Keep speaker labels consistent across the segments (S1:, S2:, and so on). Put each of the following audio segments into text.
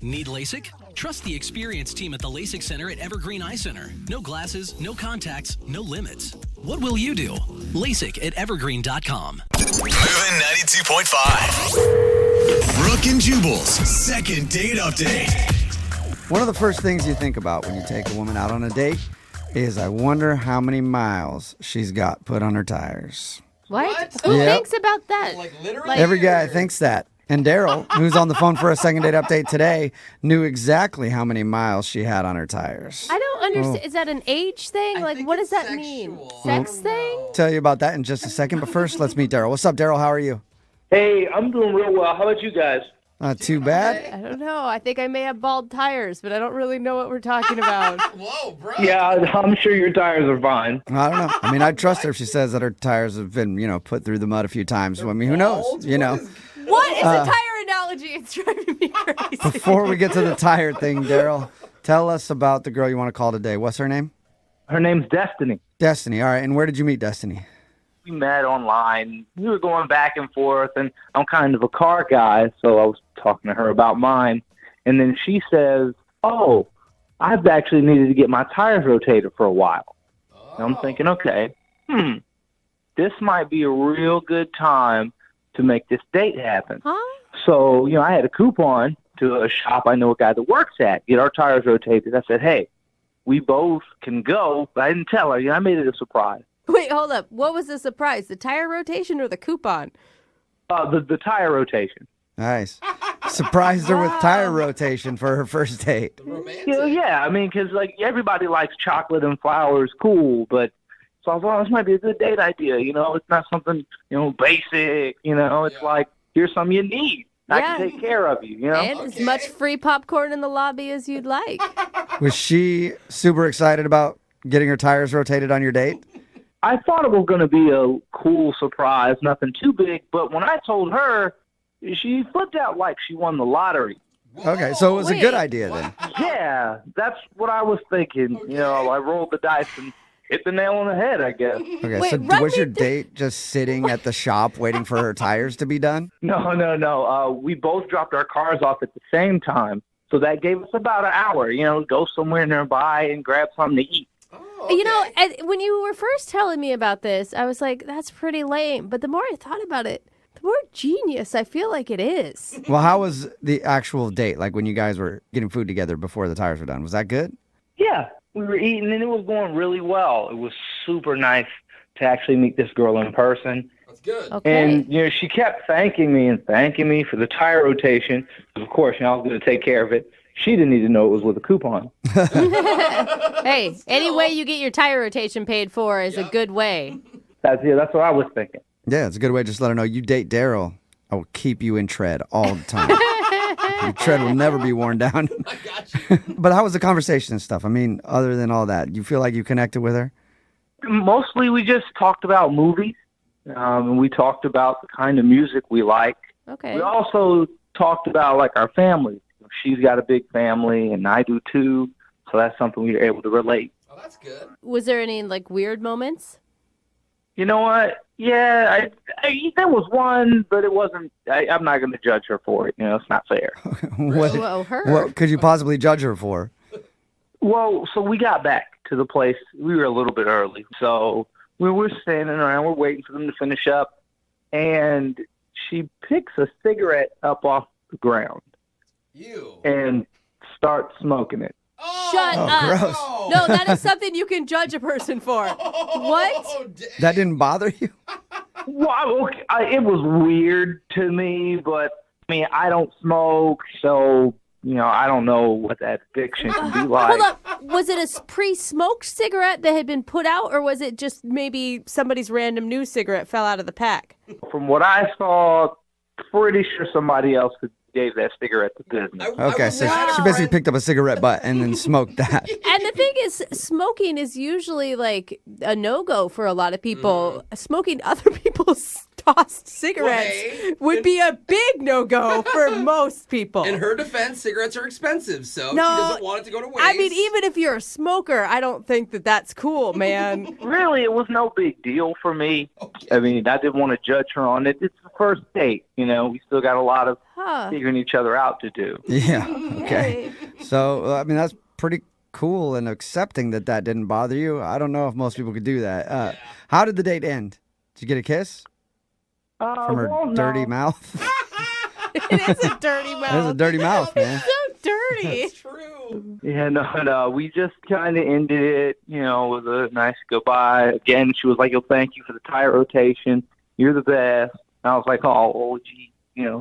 S1: Need LASIK? Trust the experienced team at the LASIK Center at Evergreen Eye Center. No glasses, no contacts, no limits. What will you do? LASIK at evergreen.com.
S2: Moving 92.5. Brooke and Jubal's second date update.
S3: One of the first things you think about when you take a woman out on a date is, I wonder how many miles she's got put on her tires.
S4: What? Who
S3: Yep.
S4: thinks about that?
S5: Like literally?
S3: Every guy thinks that. And Daryl, who's on the phone for a second date update today, knew exactly how many miles she had on her tires.
S4: I don't understand. Is that an age thing?
S5: I
S4: Like,
S5: think
S4: what does
S5: it's
S4: that mean?
S5: sexual.
S4: Sex thing?
S3: Tell you about that in just a second, but first, let's meet Daryl. What's up, Daryl? How are you?
S6: Hey, I'm doing real well. How about you guys?
S3: Not too bad.
S4: I don't know. I think I may have bald tires, but I don't really know what we're talking about.
S5: Whoa, bro.
S6: Yeah, I'm sure your tires are fine.
S3: I don't know. I mean, I'd trust her if she says that her tires have been, put through the mud a few times. I mean, who knows?
S4: What is a tire analogy? It's driving me crazy.
S3: Before we get to the tire thing, Daryl, tell us about the girl you want to call today. What's her name?
S6: Her name's Destiny.
S3: Destiny. All right. And where did you meet Destiny?
S6: We met online. We were going back and forth, and I'm kind of a car guy, so I was talking to her about mine. And then she says, oh, I've actually needed to get my tires rotated for a while. And I'm thinking, okay, this might be a real good time to make this date happen.
S4: Huh?
S6: So, I had a coupon to a shop I know a guy that works at, get our tires rotated. I said, hey, we both can go, but I didn't tell her. I made it a surprise.
S4: Wait, hold up. What was the surprise? The tire rotation or the coupon?
S6: The tire rotation.
S3: Nice. Surprised her with tire rotation for her first date.
S5: Romantic.
S6: Yeah, I mean, because everybody likes chocolate and flowers, cool, but so I thought this might be a good date idea. It's not something basic. It's like, here's something you need. I can take care of you.
S4: And as much free popcorn in the lobby as you'd like.
S3: Was she super excited about getting her tires rotated on your date?
S6: I thought it was going to be a cool surprise, nothing too big, but when I told her, she flipped out like she won the lottery.
S3: Okay, so it was a
S4: Wait.
S3: good idea then.
S6: Yeah, that's what I was thinking. I rolled the dice and hit the nail on the head, I guess.
S3: Okay,
S4: Wait,
S3: so
S4: run
S3: was
S4: me
S3: your
S4: through-
S3: date just sitting at the shop waiting for her tires to be done?
S6: No. We both dropped our cars off at the same time, so that gave us about an hour. Go somewhere nearby and grab something to eat.
S5: Oh, okay.
S4: When you were first telling me about this, I was like, that's pretty lame. But the more I thought about it, the more genius I feel like it is.
S3: Well, how was the actual date, like when you guys were getting food together before the tires were done? Was that good?
S6: Yeah, we were eating, and it was going really well. It was super nice to actually meet this girl in person.
S5: That's good.
S4: Okay.
S6: And, she kept thanking me for the tire rotation. Of course, I was going to take care of it. She didn't need to know it was with a coupon.
S4: Hey, any way you get your tire rotation paid for is a good way.
S6: That's what I was thinking.
S3: Yeah, it's a good way to just let her know you date Daryl. I will keep you in tread all the time. Your tread will never be worn down.
S5: I got you.
S3: But how was the conversation and stuff? I mean, other than all that, you feel like you connected with her?
S6: Mostly we just talked about movies, and we talked about the kind of music we like.
S4: Okay.
S6: We also talked about, our families. She's got a big family, and I do too, so that's something we were able to relate.
S5: Oh, that's good.
S4: Was there any, weird moments?
S6: You know what? Yeah, there was one, but it wasn't. I'm not going to judge her for it. It's not fair.
S3: What could you possibly judge her for?
S6: Well, so we got back to the place. We were a little bit early, so we were standing around. We're waiting for them to finish up, and she picks a cigarette up off the ground
S5: You.
S6: and starts smoking it.
S4: Shut
S3: Oh,
S4: up.
S3: gross.
S4: No, that is something you can judge a person for. What?
S5: Oh, dang.
S3: That didn't bother you?
S6: Well, it was weird to me, but I don't smoke, so I don't know what that addiction can be like.
S4: Hold up. Was it a pre-smoked cigarette that had been put out, or was it just maybe somebody's random new cigarette fell out of the pack?
S6: From what I saw, pretty sure somebody else gave that cigarette to business.
S3: Okay, so she basically picked up a cigarette butt and then smoked that.
S4: And the thing is, smoking is usually a no-go for a lot of people. Smoking other people's tossed cigarettes would be a big no-go for most people.
S5: In her defense, cigarettes are expensive, so
S4: No,
S5: she doesn't want it to go to waste.
S4: I mean, even if you're a smoker, I don't think that that's cool, man.
S6: Really, it was no big deal for me.
S5: Okay.
S6: I didn't want to judge her on it. It's the first date, we still got a lot of figuring each other out to do.
S3: Yeah. Okay. So, I mean, that's pretty cool and accepting that didn't bother you. I don't know if most people could do that. How did the date end? Did you get a kiss from her dirty mouth?
S4: It is a dirty mouth.
S3: It is a dirty mouth, man.
S4: So dirty.
S5: It's true.
S6: Yeah, no. We just kind of ended it, with a nice goodbye. Again, she was like, "Oh, thank you for the tire rotation. You're the best." And I was like, "Oh, gee,"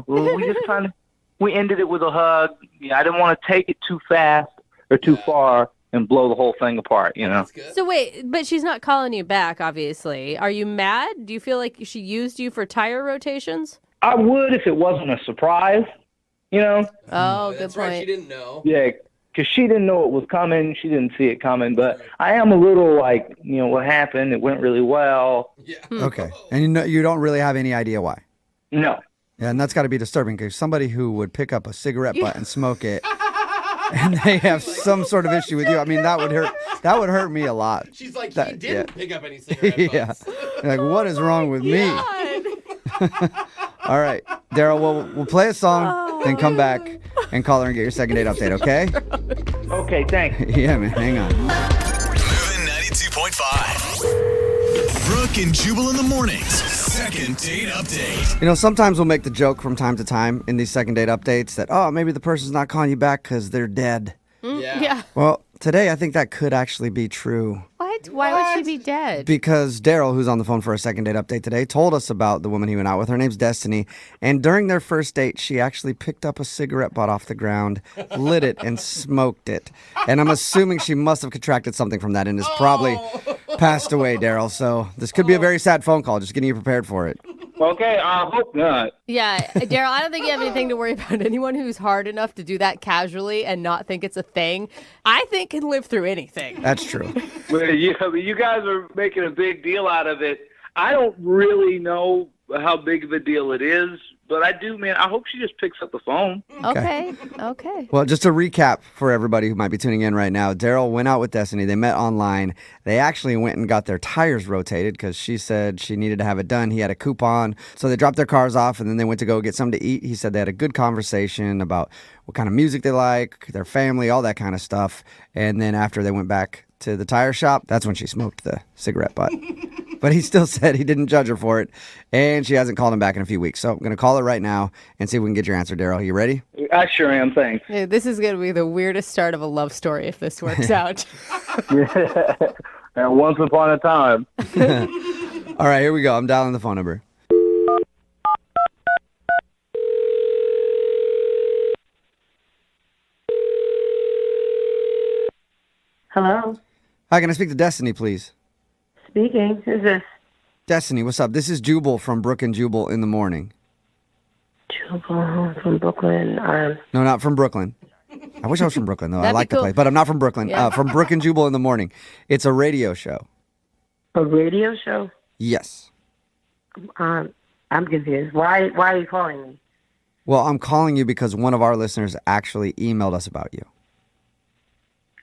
S6: we just we ended it with a hug. I didn't want to take it too fast or too far and blow the whole thing apart,
S5: That's good.
S4: So wait, but she's not calling you back, obviously. Are you mad? Do you feel like she used you for tire rotations?
S6: I would if it wasn't a surprise,
S4: Oh, good
S5: That's
S4: point.
S5: right. She didn't know.
S6: Yeah, because she didn't know it was coming. She didn't see it coming. But I am a little like, what happened? It went really well.
S5: Yeah.
S3: Okay. And you don't really have any idea why.
S6: No.
S3: Yeah, and that's got to be disturbing because somebody who would pick up a cigarette butt and smoke it, and they have some sort of issue with you. I mean, that would hurt. That would hurt me a lot.
S5: She's like, he
S3: That-
S5: didn't pick up any cigarette
S3: Yeah.
S5: butts.
S3: Like, what is wrong with me? All right, Daryl. We'll play a song, then come back and call her and get your second date update. Okay?
S6: Okay, thanks.
S3: Yeah, man. Hang on.
S2: Moving 92.5. Brooke and Jubal in the mornings. Second date update.
S3: Sometimes we'll make the joke from time to time in these second date updates that, maybe the person's not calling you back because they're dead.
S4: Yeah.
S3: Well, today I think that could actually be true
S4: What? Why would she be dead?
S3: because Daryl, who's on the phone for a second date update today, told us about the woman he went out with. Her name's Destiny. And during their first date, she actually picked up a cigarette butt off the ground, lit it, and smoked it. And I'm assuming she must have contracted something from that and has probably passed away, Daryl. So this could be a very sad phone call. Just getting you prepared for it.
S6: Okay, I hope not.
S4: Yeah, Daryl, I don't think you have anything to worry about. Anyone who's hard enough to do that casually and not think it's a thing, I think can live through anything.
S3: That's true.
S6: Well, you guys are making a big deal out of it. I don't really know how big of a deal it is, but I do, man. I hope she just picks up the phone.
S4: Okay.
S3: Well, just to recap for everybody who might be tuning in right now, Daryl went out with Destiny. They met online. They actually went and got their tires rotated because she said she needed to have it done. He had a coupon. So they dropped their cars off and then they went to go get something to eat. He said they had a good conversation about what kind of music they like, their family, all that kind of stuff. And then after they went back to the tire shop, that's when she smoked the cigarette butt. But he still said he didn't judge her for it, and she hasn't called him back in a few weeks. So I'm going to call her right now and see if we can get your answer, Daryl. You ready?
S6: I sure am, thanks.
S4: Yeah, this is going to be the weirdest start of a love story if this works out.
S6: And once upon a time.
S3: All right, here we go. I'm dialing the phone number.
S7: Hello,
S3: Hi, can I speak to Destiny, please?
S7: speaking. Who's this?
S3: Destiny, what's up? This is Jubal from Brooke and Jubal in the morning.
S7: Jubal from Brooklyn.
S3: No, not from Brooklyn. I wish I was from Brooklyn, though. I
S4: That'd be
S3: like the
S4: cool.
S3: place, but I'm not from Brooklyn.
S4: Yeah.
S3: From Brooke and Jubal in the morning. It's a radio show.
S7: A radio show.
S3: Yes.
S7: I'm confused. Why are you calling me?
S3: Well, I'm calling you because one of our listeners actually emailed us about you.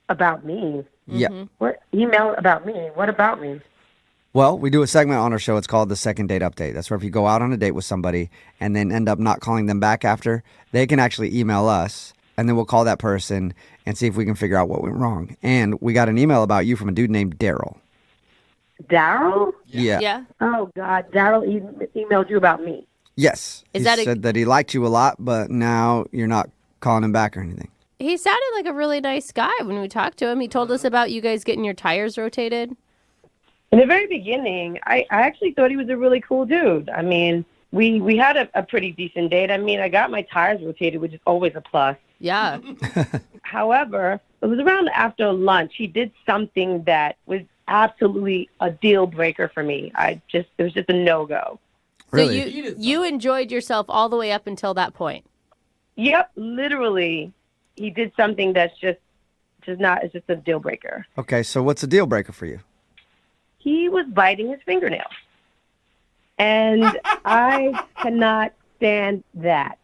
S7: About me?
S3: Yeah.
S7: What email about me? What about me?
S3: Well, we do a segment on our show. It's called the Second Date Update. That's where if you go out on a date with somebody and then end up not calling them back after, they can actually email us, and then we'll call that person and see if we can figure out what went wrong. And we got an email about you from a dude named Daryl.
S7: Daryl?
S3: Yeah.
S4: Yeah.
S7: Oh God, Daryl emailed you about me.
S3: Yes.
S4: Is
S3: he
S4: that a-
S3: said that he liked you a lot, but now you're not calling him back or anything.
S4: He sounded like a really nice guy when we talked to him. He told us about you guys getting your tires rotated.
S7: In the very beginning, I actually thought he was a really cool dude. I mean, we had a pretty decent date. I mean, I got my tires rotated, which is always a plus.
S4: Yeah.
S7: However, it was around after lunch. He did something that was absolutely a deal breaker for me. It was just a no-go.
S3: Really?
S4: So you enjoyed yourself all the way up until that point.
S7: Yep, literally, he did something that's just not. It's just a deal breaker.
S3: Okay, so what's a deal breaker for you?
S7: He was biting his fingernails, and I cannot stand that.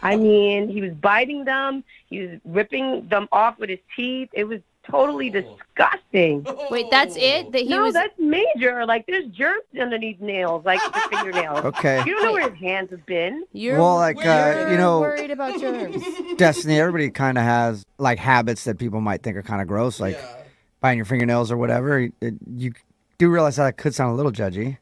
S7: I mean, he was biting them. He was ripping them off with his teeth. It was totally disgusting.
S4: Wait, that's it? That he
S7: No,
S4: was.
S7: that's major. Like, there's germs underneath nails, like the fingernails.
S3: Okay.
S7: You don't know where his hands have been.
S4: You're,
S3: Well, like,
S4: you're
S3: you know-
S4: worried about germs.
S3: Destiny, everybody kind of has like habits that people might think are kind of gross, like biting your fingernails or whatever. You do realize that could sound a little judgy.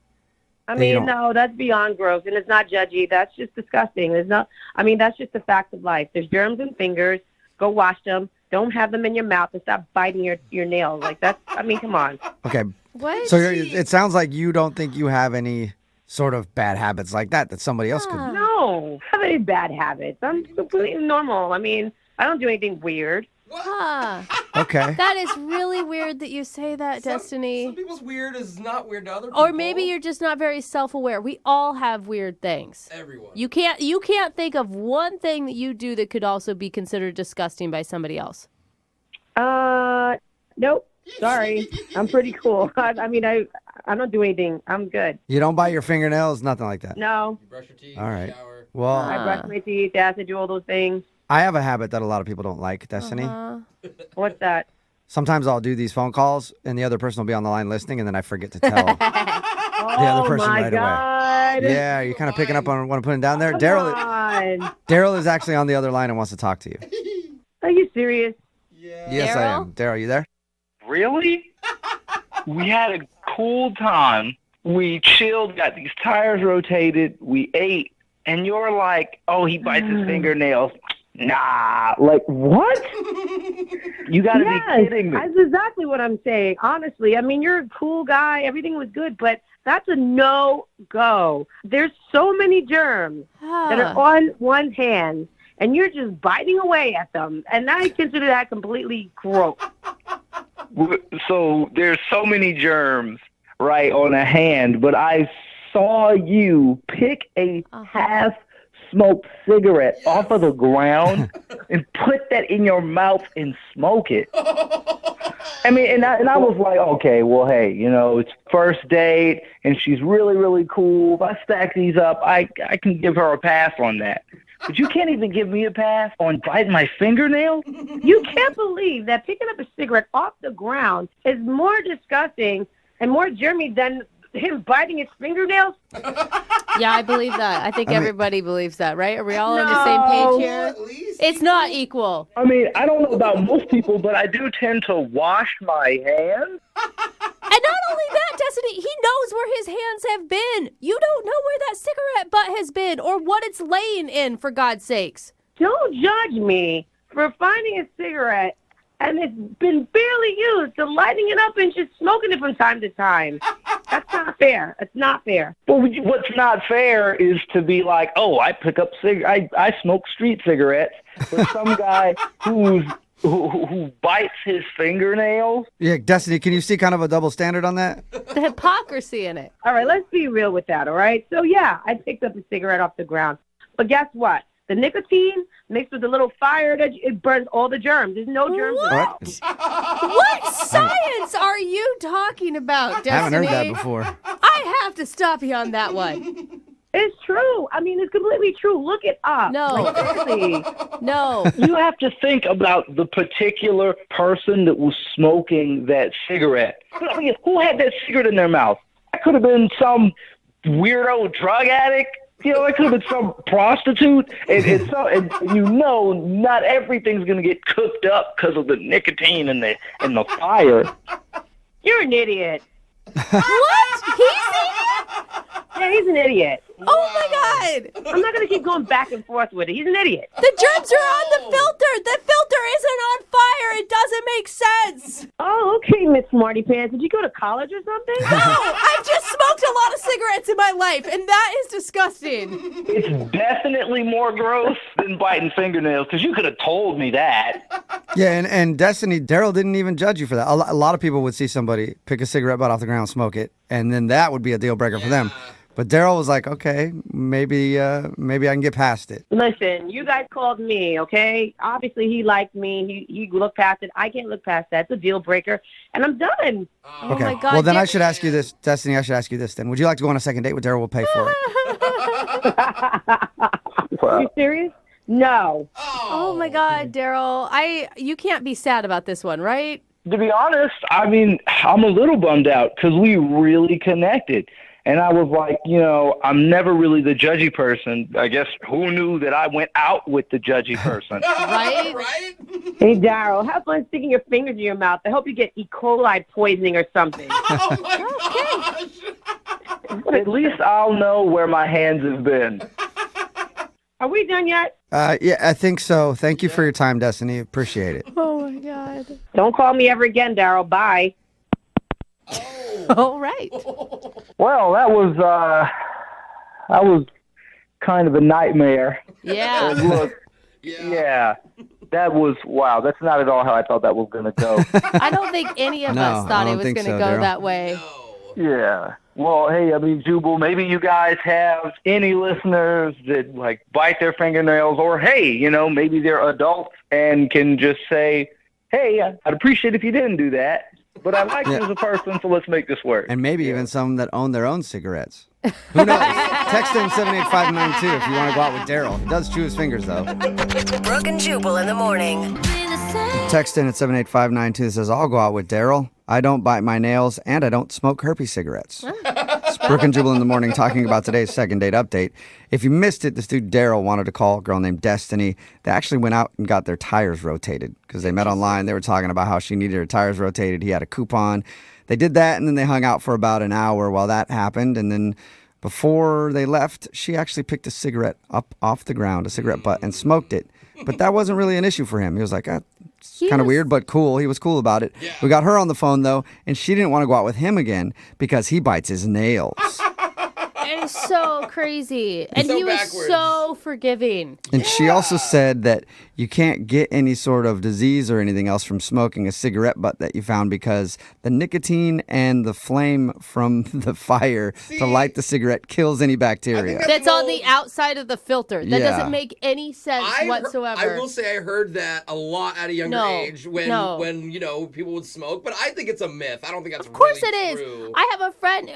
S7: I
S3: They
S7: mean,
S3: don't-
S7: no, that's beyond gross, and it's not judgy. That's just disgusting. That's just the fact of life. There's germs in fingers. Go wash them. Don't have them in your mouth and stop biting your nails. Like, that's, I mean, come on.
S3: Okay.
S4: What?
S3: So it sounds like you don't think you have any sort of bad habits like that somebody else could.
S7: No, I have any bad habits. I'm completely normal. I mean, I don't do anything weird.
S4: Huh.
S3: Okay.
S4: That is really weird that you say that, Destiny.
S5: Some people's weird is not weird to other people.
S4: Or maybe you're just not very self-aware. We all have weird things.
S5: Everyone.
S4: You can't think of one thing that you do that could also be considered disgusting by somebody else.
S7: Nope. Sorry. I'm pretty cool. I mean, I don't do anything. I'm good.
S3: You don't bite your fingernails, nothing like that.
S7: No.
S5: You brush your teeth,
S3: All right.
S5: shower.
S3: Well,
S7: I brush my teeth, I do all those things.
S3: I have a habit that a lot of people don't like, Destiny.
S7: What's that?
S3: Sometimes I'll do these phone calls and the other person will be on the line listening and then I forget to tell the other person
S7: my
S3: right
S7: God.
S3: away. Yeah, you're kind of picking up on what I'm putting down there.
S7: Come
S3: Daryl
S7: on.
S3: Daryl is actually on the other line and wants to talk to you.
S7: Are you serious?
S3: Yes, I am. Daryl, you there?
S6: Really? We had a cool time. We chilled, got these tires rotated, we ate, and you're like, oh, he bites his fingernails. Nah, like, what? You gotta be kidding me.
S7: That's exactly what I'm saying. Honestly, I mean, you're a cool guy. Everything was good, but that's a no-go. There's so many germs that are on one's hands, and you're just biting away at them. And I consider that completely gross.
S6: So there's so many germs, right, on a hand, but I saw you pick a half-smoked cigarette off of the ground and put that in your mouth and smoke it. I mean, and I was like, okay, well, hey, you know, it's first date, and she's really, really cool. If I stack these up, I can give her a pass on that. But you can't even give me a pass on biting my fingernail?
S7: You can't believe that picking up a cigarette off the ground is more disgusting and more germy than him biting his fingernails.
S4: Yeah, I believe that. I think everybody believes that, right? Are we all on the
S7: No.
S4: same page here?
S5: At least.
S4: It's not equal.
S6: I mean, I don't know about most people, but I do tend to wash my hands.
S4: And not only that, Destiny, he knows where his hands have been. You don't know where that cigarette butt has been or what it's laying in, for God's sakes.
S7: Don't judge me for finding a cigarette and it's been barely used to lighting it up and just smoking it from time to time. That's not fair. It's not fair.
S6: Well, what's not fair is to be like, oh, I pick up I smoke street cigarettes, but some guy who bites his fingernails.
S3: Yeah, Destiny, can you see kind of a double standard on that?
S4: The hypocrisy in it.
S7: All right, let's be real with that, all right? So, yeah, I picked up a cigarette off the ground. But guess what? The nicotine mixed with the little fire, it burns all the germs. There's no germs at all.
S4: What science are you talking about, Destiny?
S3: I haven't heard that before.
S4: I have to stop you on that one.
S7: It's true. I mean, it's completely true. Look it up.
S4: No.
S7: Like, seriously.
S4: No.
S6: You have to think about the particular person that was smoking that cigarette. I mean, who had that cigarette in their mouth? That could have been some weirdo drug addict. You know, it could have been some prostitute. And you know, not everything's going to get cooked up because of the nicotine and the fire.
S7: You're an idiot.
S4: What? He's
S7: Yeah, he's an idiot.
S4: Oh my God!
S7: I'm not going to keep going back and forth with it. He's an idiot.
S4: The germs are on the filter. The filter isn't on fire. It doesn't make sense.
S7: Oh, okay, Miss Smarty Pants. Did you go to college or something?
S4: No, I've just smoked a lot of cigarettes in my life, and that is disgusting.
S6: It's definitely more gross than biting fingernails, because you could have told me that.
S3: Yeah, and Destiny, Daryl didn't even judge you for that. A lot of people would see somebody pick a cigarette butt off the ground, smoke it, and then that would be a deal breaker for them. But Daryl was like, okay, maybe I can get past it.
S7: Listen, you guys called me, okay? Obviously, he liked me. He looked past it. I can't look past that. It's a deal breaker, and I'm done.
S4: Oh
S3: Okay.
S4: my God!
S3: Well, then I should ask you this, Destiny. I should ask you this. Then, would you like to go on a second date with Daryl? We'll pay for it.
S7: Are you serious? No.
S4: Oh my God, Daryl! You can't be sad about this one, right?
S6: To be honest, I mean, I'm a little bummed out because we really connected. And I was like, I'm never really the judgy person. I guess who knew that I went out with the judgy person?
S4: Right?
S5: Right?
S7: Hey, Daryl, have fun sticking your fingers in your mouth. I hope you get E. coli poisoning or something.
S5: Oh, my gosh.
S6: At least I'll know where my hands have been.
S7: Are we done yet?
S3: Yeah, I think so. Thank you for your time, Destiny. Appreciate it.
S4: Oh, my God.
S7: Don't call me ever again, Daryl. Bye.
S4: All right.
S6: Well, that was kind of a nightmare.
S4: Yeah.
S6: Look, yeah, that was, wow, that's not at all how I thought that was going to go.
S4: I don't think any of
S3: No,
S4: us
S3: I
S4: thought it
S3: don't
S4: was
S3: think
S4: going to
S3: so,
S4: go
S3: Daryl.
S4: that way.
S6: Yeah. Well, hey, I mean, Jubal, maybe you guys have any listeners that, like, bite their fingernails, or, hey, maybe they're adults and can just say, hey, I'd appreciate if you didn't do that, but I like you as a person, so let's make this work.
S3: And maybe even some that own their own cigarettes. Who knows? Text in 78592 if you want to go out with Daryl. He does chew his fingers, though.
S8: Brooke and Jubal in the morning.
S3: Text in at 78592 that says, I'll go out with Daryl. I don't bite my nails, and I don't smoke herpes cigarettes. It's Brooke and Jubal in the morning talking about today's second date update. If you missed it, this dude Daryl wanted to call a girl named Destiny. They actually went out and got their tires rotated because they met online. They were talking about how she needed her tires rotated. He had a coupon. They did that, and then they hung out for about an hour while that happened. And then before they left, she actually picked a cigarette up off the ground, a cigarette butt, and smoked it. But that wasn't really an issue for him. He was like, it's kind of weird, but cool. He was cool about it.
S5: Yeah.
S3: We got her on the phone, though, and she didn't want to go out with him again because he bites his nails.
S4: It is so crazy. And
S5: So
S4: he was
S5: backwards.
S4: so forgiving.
S3: And she also said that you can't get any sort of disease or anything else from smoking a cigarette butt that you found because the nicotine and the flame from the fire to light the cigarette kills any bacteria.
S4: That's on the outside of the filter. That
S3: Yeah.
S4: doesn't make any sense whatsoever.
S5: I will say I heard that a lot at a younger
S4: No,
S5: age when
S4: no.
S5: people would smoke, but I think it's a myth. I don't think that's
S4: Of course
S5: really
S4: it is.
S5: true.
S4: I have a friend.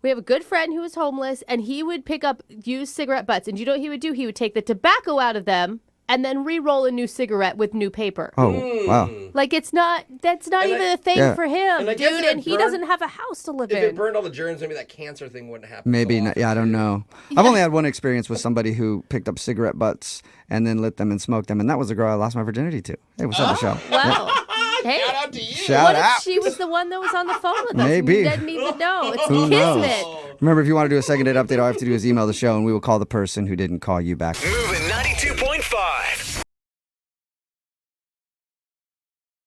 S4: We have a good friend who was homeless, and he would pick up used cigarette butts. And you know what he would do? He would take the tobacco out of them and then re-roll a new cigarette with new paper.
S3: Oh, wow.
S4: Like that's not
S5: And
S4: even
S5: I-
S4: a thing
S3: Yeah.
S4: for him,
S5: And I guess
S4: dude.
S5: if it
S4: And he
S5: burned-
S4: doesn't have a house to live
S5: If it
S4: in.
S5: burned all the germs, maybe that cancer thing wouldn't happen.
S3: Maybe
S5: so
S3: not. Yeah, I don't know. I've only had one experience with somebody who picked up cigarette butts and then lit them and smoked them, and that was the girl I lost my virginity to. Hey, what's up, Michelle?
S4: Wow. Hey,
S5: Shout out to you.
S3: Shout
S4: what
S3: out.
S4: if she was the one that was on the phone with us?
S3: Maybe.
S4: We didn't even know. It's
S3: Who knows?
S4: kismet.
S3: Remember, if you want to do a second date update, all you have to do is email the show, and we will call the person who didn't call you back.
S2: Moving